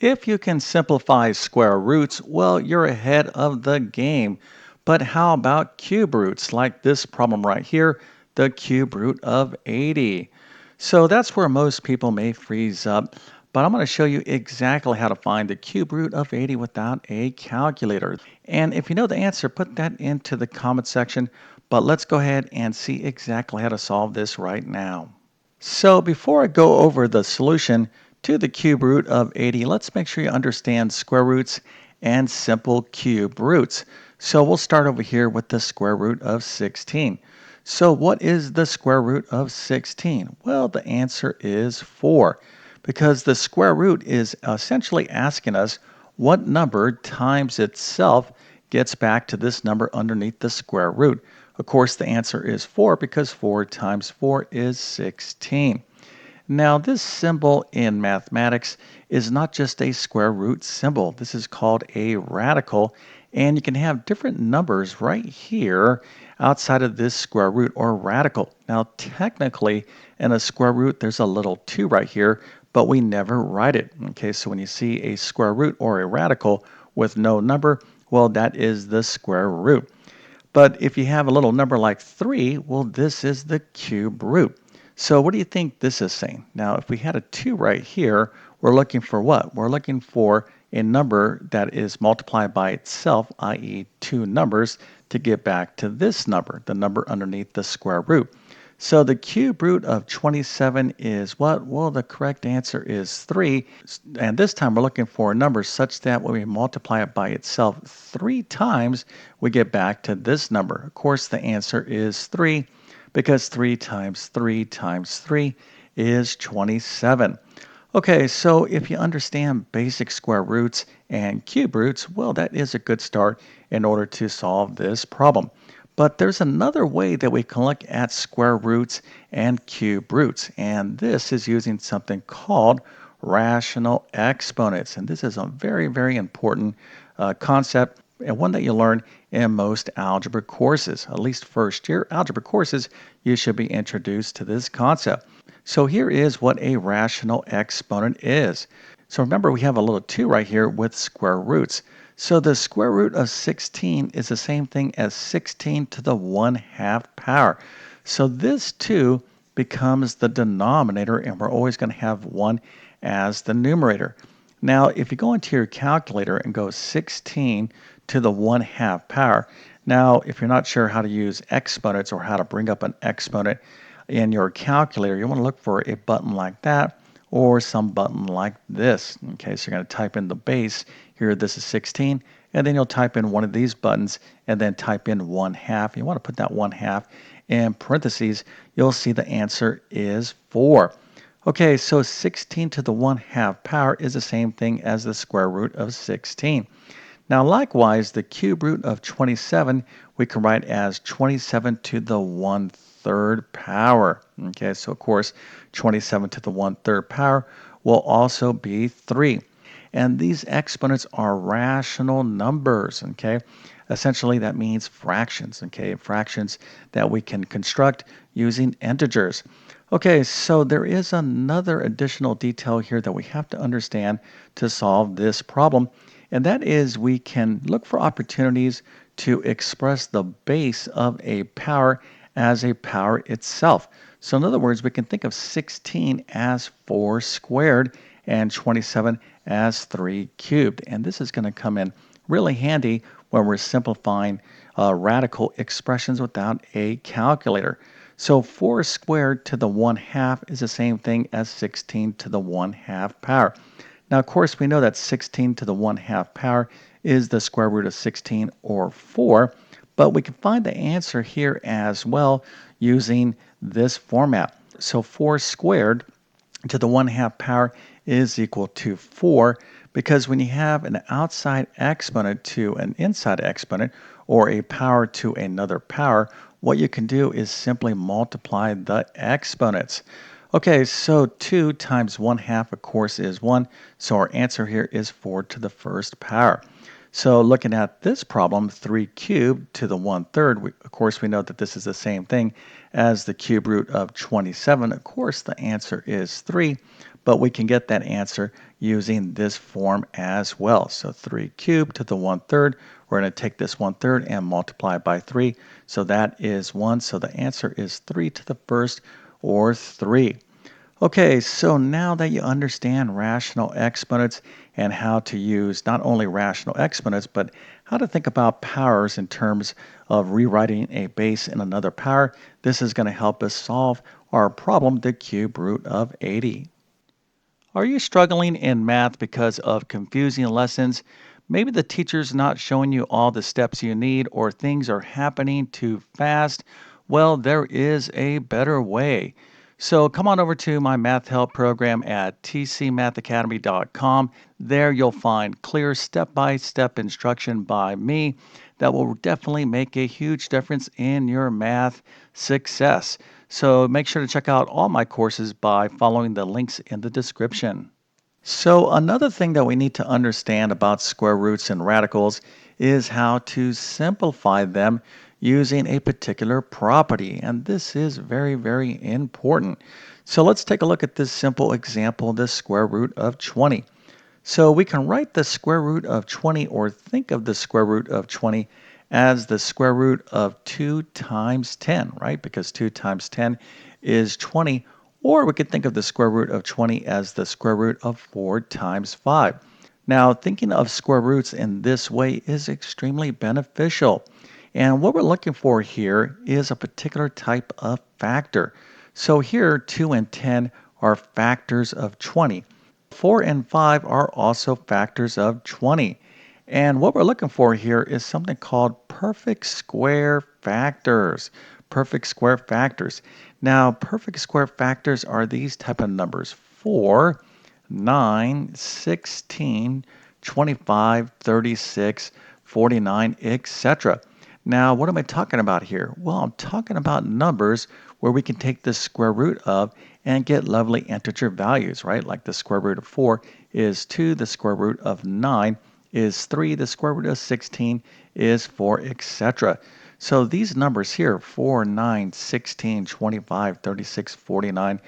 If you can simplify square roots, well, you're ahead of the game. But how about cube roots, like this problem right here, the cube root of 80? So that's where most people may freeze up, but I'm going to show you exactly how to find the cube root of 80 without a calculator. And if you know the answer, put that into the comment section, but let's go ahead and see exactly how to solve this right now. So before I go over the solution to the cube root of 80, let's make sure you understand square roots and simple cube roots. So we'll start over here with the square root of 16. So what is the square root of 16? Well, the answer is 4, because the square root is essentially asking us what number times itself gets back to this number underneath the square root. Of course, the answer is 4 because 4 times 4 is 16. Now, this symbol in mathematics is not just a square root symbol. This is called a radical, and you can have different numbers right here outside of this square root or radical. Now, technically, in a square root, there's a little 2 right here, but we never write it. Okay, so when you see a square root or a radical with no number, well, that is the square root. But if you have a little number like 3, well, this is the cube root. So what do you think this is saying? Now, if we had a 2 right here, we're looking for what? We're looking for a number that is multiplied by itself, i.e. 2 numbers, to get back to this number, the number underneath the square root. So the cube root of 27 is what? Well, the correct answer is 3. And this time we're looking for a number such that when we multiply it by itself 3 times, we get back to this number. Of course, the answer is 3 because 3 times 3 times 3 is 27. Okay, so if you understand basic square roots and cube roots, well, that is a good start in order to solve this problem. But there's another way that we can look at square roots and cube roots, and this is using something called rational exponents. And this is a very, very important concept and one that you learn in most algebra courses. At least first year algebra courses, you should be introduced to this concept. So here is what a rational exponent is. So remember, we have a little 2 right here with square roots. So the square root of 16 is the same thing as 16 to the 1/2 power. So this 2 becomes the denominator, and we're always going to have 1 as the numerator. Now, if you go into your calculator and go 16 to the 1/2 power, now if you're not sure how to use exponents or how to bring up an exponent in your calculator, you want to look for a button like that or some button like this. Okay, so you're going to type in the base. Here, this is 16, and then you'll type in one of these buttons and then type in 1/2. You want to put that 1/2 in parentheses. You'll see the answer is 4. Okay, so 16 to the 1/2 power is the same thing as the square root of 16. Now, likewise, the cube root of 27 we can write as 27 to the 1/3 power. Okay, so of course, 27 to the 1/3 power will also be 3. And these exponents are rational numbers, okay? Essentially, that means fractions, okay? Fractions that we can construct using integers. Okay, so there is another additional detail here that we have to understand to solve this problem, and that is we can look for opportunities to express the base of a power as a power itself. So in other words, we can think of 16 as 4 squared and 27 as 3 cubed. And this is going to come in really handy when we're simplifying radical expressions without a calculator. So 4 squared to the 1/2 is the same thing as 16 to the 1/2 power. Now, of course, we know that 16 to the 1/2 power is the square root of 16, or 4, but we can find the answer here as well using this format. So 4 squared to the 1/2 power is equal to 4, because when you have an outside exponent to an inside exponent, or a power to another power, what you can do is simply multiply the exponents. Okay, so 2 times 1/2, of course, is 1, so our answer here is 4 to the 1st power. So looking at this problem, 3 cubed to the 1/3, of course we know that this is the same thing as the cube root of 27. Of course, the answer is 3, but we can get that answer using this form as well. So 3 cubed to the 1/3. We're going to take this 1/3 and multiply it by 3. So that is 1. So the answer is 3 to the first, or 3. Okay, so now that you understand rational exponents and how to use not only rational exponents, but how to think about powers in terms of rewriting a base in another power, this is going to help us solve our problem, the cube root of 80. Are you struggling in math because of confusing lessons? Maybe the teacher's not showing you all the steps you need, or things are happening too fast. Well, there is a better way. So come on over to my math help program at tcmathacademy.com. There you'll find clear step-by-step instruction by me that will definitely make a huge difference in your math success. So make sure to check out all my courses by following the links in the description. So another thing that we need to understand about square roots and radicals is how to simplify them using a particular property. And this is very, very important. So let's take a look at this simple example, the square root of 20. So we can write the square root of 20, or think of the square root of 20 as the square root of 2 times 10, right? Because 2 times 10 is 20. Or we could think of the square root of 20 as the square root of 4 times 5. Now, thinking of square roots in this way is extremely beneficial. And what we're looking for here is a particular type of factor. So here, 2 and 10 are factors of 20. 4 and 5 are also factors of 20. And what we're looking for here is something called perfect square factors. Perfect square factors. Now, perfect square factors are these type of numbers: 4, 9, 16, 25, 36, 49, etc. Now, what am I talking about here? Well, I'm talking about numbers where we can take the square root of and get lovely integer values, right? Like the square root of 4 is 2, the square root of 9 is 3, the square root of 16 is 4, etc. So these numbers here, 4, 9, 16, 25, 36, 49,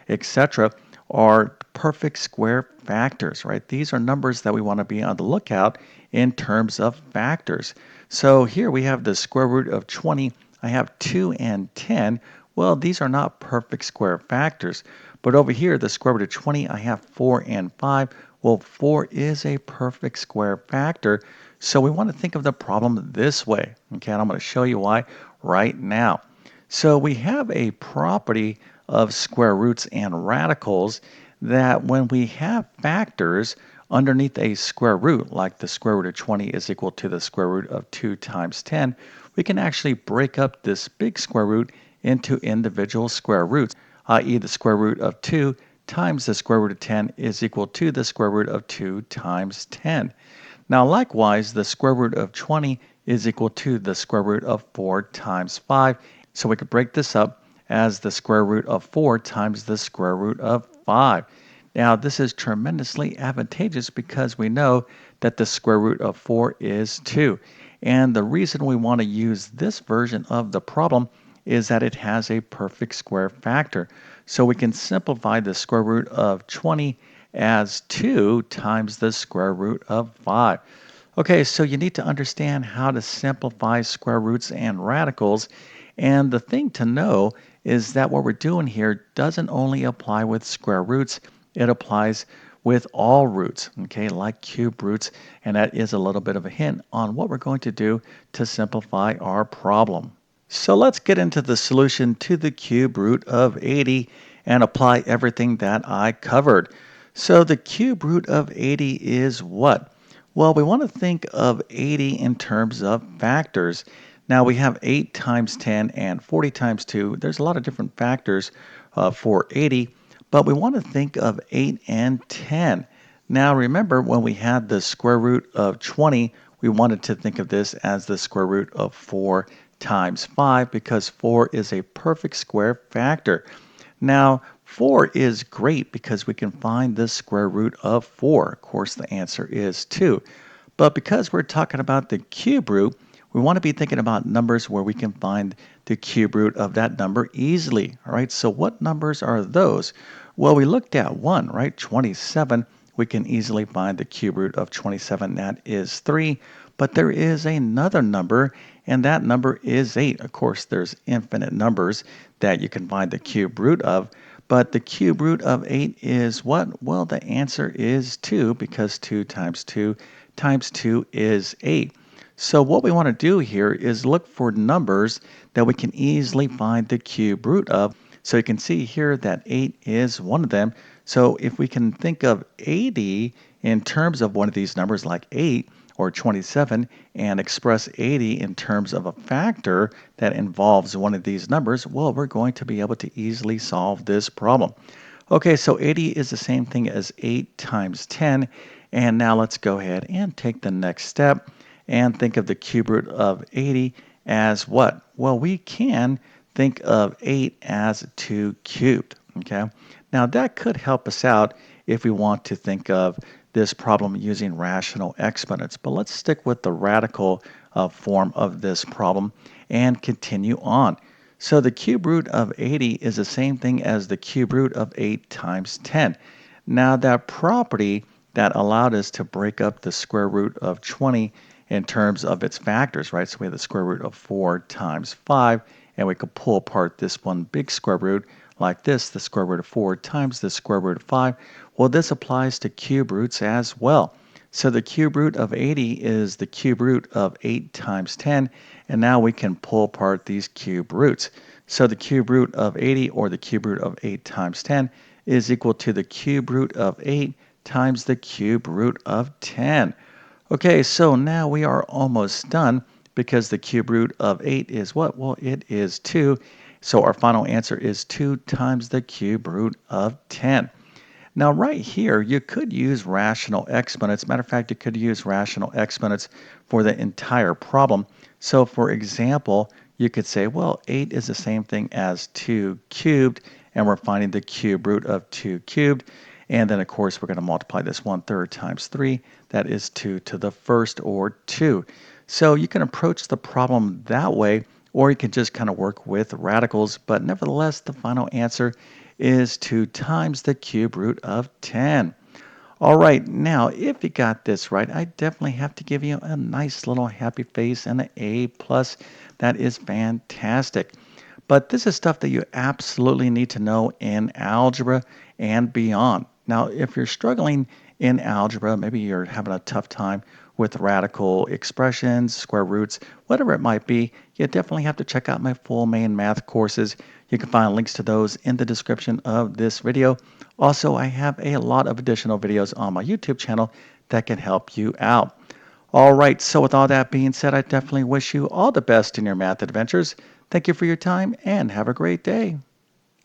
etc., are perfect square factors, right? These are numbers that we want to be on the lookout in terms of factors. So here we have the square root of 20. I have 2 and 10. Well, these are not perfect square factors. But over here, the square root of 20, I have 4 and 5. Well, 4 is a perfect square factor. So we want to think of the problem this way. Okay, and I'm going to show you why right now. So we have a property of square roots and radicals that when we have factors underneath a square root, like the square root of 20 is equal to the square root of 2 times 10, we can actually break up this big square root into individual square roots, i.e. the square root of 2 times the square root of 10 is equal to the square root of 2 times 10. Now likewise, the square root of 20 is equal to the square root of 4 times 5. So we could break this up as the square root of 4 times the square root of 5. Now this is tremendously advantageous because we know that the square root of 4 is 2. And the reason we want to use this version of the problem is that it has a perfect square factor. So we can simplify the square root of 20 as 2 times the square root of 5. Okay, so you need to understand how to simplify square roots and radicals. And the thing to know is that what we're doing here doesn't only apply with square roots, it applies with all roots, okay, like cube roots. And that is a little bit of a hint on what we're going to do to simplify our problem. So let's get into the solution to the cube root of 80 and apply everything that I covered. So the cube root of 80 is what? Well, we want to think of 80 in terms of factors. Now we have 8 times 10 and 40 times 2. There's a lot of different factors for 80, but we want to think of 8 and 10. Now remember, when we had the square root of 20, we wanted to think of this as the square root of 4 times 5 because 4 is a perfect square factor. Now, 4 is great because we can find the square root of 4. Of course, the answer is 2. But because we're talking about the cube root, we want to be thinking about numbers where we can find the cube root of that number easily. All right, so what numbers are those? Well, we looked at one, right? 27. we can easily find the cube root of 27. That is 3. But there is another number, and that number is 8. Of course, there's infinite numbers that you can find the cube root of. But the cube root of 8 is what? Well, the answer is 2, because 2 times 2 times 2 is 8. So what we want to do here is look for numbers that we can easily find the cube root of. So you can see here that 8 is one of them. So if we can think of 80 in terms of one of these numbers like 8 or 27 and express 80 in terms of a factor that involves one of these numbers, well, we're going to be able to easily solve this problem. Okay, so 80 is the same thing as 8 times 10. And now let's go ahead and take the next step and think of the cube root of 80 as what? Well, we can think of 8 as 2 cubed, okay? Now that could help us out if we want to think of this problem using rational exponents, but let's stick with the radical form of this problem and continue on. So the cube root of 80 is the same thing as the cube root of 8 times 10. Now that property that allowed us to break up the square root of 20 in terms of its factors, right? So we have the square root of 4 times 5, and we could pull apart this one big square root like this, the square root of 4 times the square root of 5. Well, this applies to cube roots as well. So the cube root of 80 is the cube root of 8 times 10, and now we can pull apart these cube roots. So the cube root of 80, or the cube root of 8 times 10, is equal to the cube root of 8 times the cube root of 10. Okay, so now we are almost done because the cube root of 8 is what? Well, it is 2. So our final answer is 2 times the cube root of 10. Now right here, you could use rational exponents. Matter of fact, you could use rational exponents for the entire problem. So for example, you could say, well, 8 is the same thing as 2 cubed, and we're finding the cube root of 2 cubed. And then, of course, we're going to multiply this 1/3 times 3. That is 2 to the first, or 2. So you can approach the problem that way, or you can just kind of work with radicals. But nevertheless, the final answer is 2 times the cube root of 10. All right, now, if you got this right, I definitely have to give you a nice little happy face and an A+. That is fantastic. But this is stuff that you absolutely need to know in algebra and beyond. Now, if you're struggling in algebra, maybe you're having a tough time with radical expressions, square roots, whatever it might be, you definitely have to check out my full main math courses. You can find links to those in the description of this video. Also, I have a lot of additional videos on my YouTube channel that can help you out. All right, so with all that being said, I definitely wish you all the best in your math adventures. Thank you for your time and have a great day.